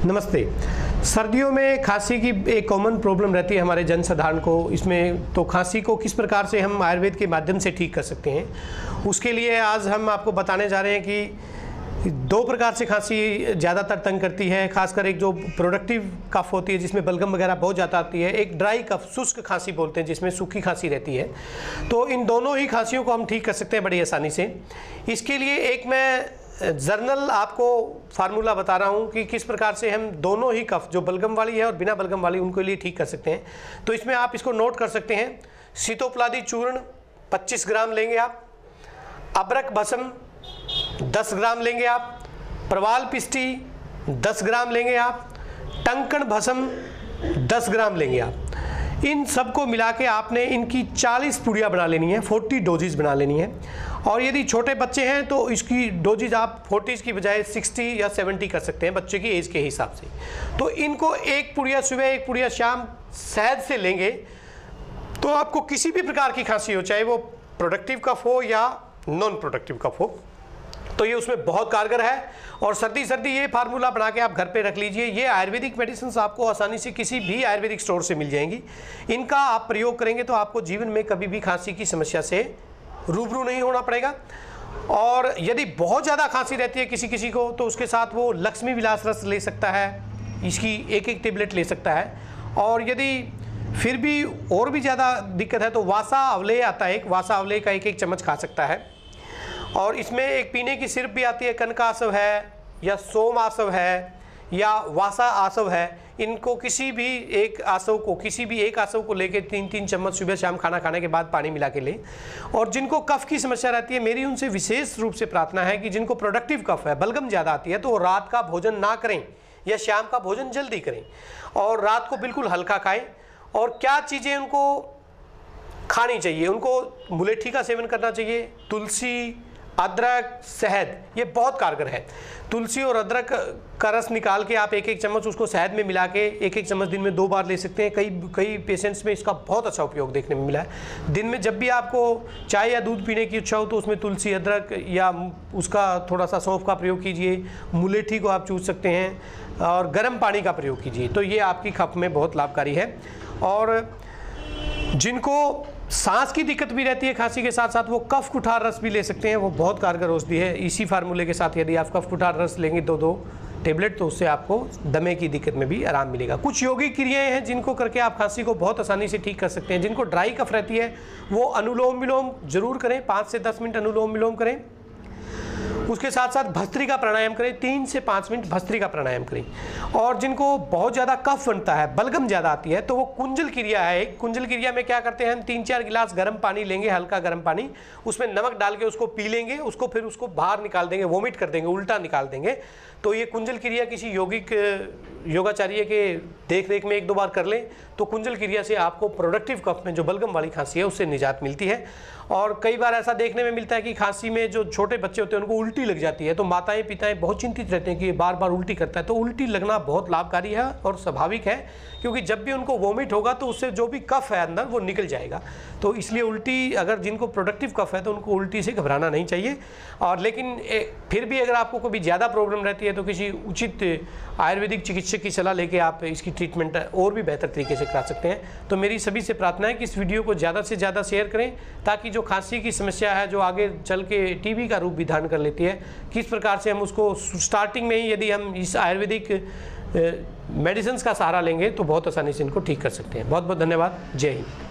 नमस्ते। सर्दियों में खांसी की एक कॉमन प्रॉब्लम रहती है हमारे जनसाधारण को। इसमें तो खांसी को किस प्रकार से हम आयुर्वेद के माध्यम से ठीक कर सकते हैं, उसके लिए आज हम आपको बताने जा रहे हैं कि दो प्रकार से खांसी ज़्यादातर तंग करती है। खासकर एक जो प्रोडक्टिव कफ होती है जिसमें बलगम वगैरह बहुत ज़्यादा आती है, एक ड्राई कफ शुष्क खांसी बोलते हैं जिसमें सूखी खांसी रहती है। तो इन दोनों ही खांसियों को हम ठीक कर सकते हैं बड़ी आसानी से। इसके लिए एक मैं जर्नल आपको फार्मूला बता रहा हूँ कि किस प्रकार से हम दोनों ही कफ, जो बलगम वाली है और बिना बलगम वाली, उनके लिए ठीक कर सकते हैं। तो इसमें आप इसको नोट कर सकते हैं। सीतोपलादी चूर्ण 25 ग्राम लेंगे आप, अबरक भस्म 10 ग्राम लेंगे आप, प्रवाल पिष्टी 10 ग्राम लेंगे आप, टंकण भस्म 10 ग्राम लेंगे आप। इन सबको मिला के आपने इनकी 40 पुड़िया बना लेनी है, 40 डोजेज बना लेनी है। और यदि छोटे बच्चे हैं तो इसकी डोजेज आप 40 की बजाय 60 या 70 कर सकते हैं बच्चे की एज के हिसाब से। तो इनको एक पुड़िया सुबह एक पुड़िया शाम शहद से लेंगे तो आपको किसी भी प्रकार की खांसी हो, चाहे वो प्रोडक्टिव कफ हो या नॉन प्रोडक्टिव कफ हो, तो ये उसमें बहुत कारगर है। और सर्दी ये फार्मूला बना के आप घर पे रख लीजिए। ये आयुर्वेदिक मेडिसिन आपको आसानी से किसी भी आयुर्वेदिक स्टोर से मिल जाएंगी। इनका आप प्रयोग करेंगे तो आपको जीवन में कभी भी खांसी की समस्या से रूबरू नहीं होना पड़ेगा। और यदि बहुत ज़्यादा खांसी रहती है किसी किसी को, तो उसके साथ वो लक्ष्मी विलास रस ले सकता है, इसकी एक टेबलेट ले सकता है। और यदि फिर भी और भी ज़्यादा दिक्कत है तो वासा अवले आता है, एक वासा अवले का एक चम्मच खा सकता है। और इसमें एक पीने की सिरप भी आती है, कनका आसव है या सोम आसव है या वासा आसव है। इनको किसी भी एक आसव को लेके 3-3 चम्मच सुबह शाम खाना खाने के बाद पानी मिला के लें। और जिनको कफ की समस्या रहती है, मेरी उनसे विशेष रूप से प्रार्थना है कि जिनको प्रोडक्टिव कफ है, बलगम ज़्यादा आती है, तो वो रात का भोजन ना करें या शाम का भोजन जल्दी करें और रात को बिल्कुल हल्का खाएं। और क्या चीज़ें उनको खानी चाहिए, उनको मुलेठी का सेवन करना चाहिए, तुलसी, अदरक, शहद, ये बहुत कारगर है। तुलसी और अदरक का रस निकाल के आप एक चम्मच उसको शहद में मिला के एक चम्मच दिन में 2 बार ले सकते हैं। कई पेशेंट्स में इसका बहुत अच्छा उपयोग देखने में मिला है। दिन में जब भी आपको चाय या दूध पीने की इच्छा हो तो उसमें तुलसी, अदरक या उसका थोड़ा सा सौंफ का प्रयोग कीजिए। मुलेठी को आप चूस सकते हैं और गर्म पानी का प्रयोग कीजिए, तो ये आपकी कफ में बहुत लाभकारी है। और जिनको सांस की दिक्कत भी रहती है खांसी के साथ साथ, वो कफ कुठार रस भी ले सकते हैं, वो बहुत कारगर औषधि है। इसी फार्मूले के साथ यदि आप कफ कुठार रस लेंगे 2 टेबलेट, तो उससे आपको दमे की दिक्कत में भी आराम मिलेगा। कुछ योगिक क्रियाएं हैं जिनको करके आप खांसी को बहुत आसानी से ठीक कर सकते हैं। जिनको ड्राई कफ रहती है वो अनुलोम विलोम जरूर करें, 5 से 10 मिनट अनुलोम विलोम करें। उसके साथ साथ भस्त्रिका प्राणायाम करें, 3 से 5 मिनट भस्त्रिका प्राणायाम करें। और जिनको बहुत ज़्यादा कफ बनता है, बलगम ज़्यादा आती है, तो वो कुंजल क्रिया है। कुंजल क्रिया में क्या करते हैं, हम 3-4 गिलास गर्म पानी लेंगे, हल्का गर्म पानी, उसमें नमक डाल के उसको पी लेंगे, फिर उसको बाहर निकाल देंगे, वोमिट कर देंगे, उल्टा निकाल देंगे। तो ये कुंजल क्रिया किसी यौगिक योगाचार्य के देख रेख में 1-2 बार कर लें तो कुंजल क्रिया से आपको प्रोडक्टिव कफ में जो बलगम वाली खांसी है उससे निजात मिलती है। और कई बार ऐसा देखने में मिलता है कि खांसी में जो छोटे बच्चे होते हैं उनको उल्टी लग जाती है, तो माताएं पिताएं बहुत चिंतित रहते हैं कि बार बार उल्टी करता है। तो उल्टी लगना बहुत लाभकारी है और स्वाभाविक है, क्योंकि जब भी उनको वोमिट होगा तो उससे जो भी कफ है अंदर वो निकल जाएगा। तो इसलिए उल्टी, अगर जिनको प्रोडक्टिव कफ है तो उनको उल्टी से घबराना नहीं चाहिए। और लेकिन फिर भी अगर आपको कभी ज़्यादा प्रॉब्लम रहती है तो किसी उचित आयुर्वेदिक चिकित्सक की सलाह लेके आप इसकी ट्रीटमेंट और भी बेहतर तरीके से करा सकते हैं। तो मेरी सभी से प्रार्थना है कि इस वीडियो को ज़्यादा से ज़्यादा शेयर करें, ताकि जो खांसी की समस्या है जो आगे चल के टीबी का रूप भी धारण कर लेती है, किस प्रकार से हम उसको स्टार्टिंग में ही यदि हम इस आयुर्वेदिक मेडिसिन का सहारा लेंगे तो बहुत आसानी से इनको ठीक कर सकते हैं। बहुत बहुत धन्यवाद। जय हिंद।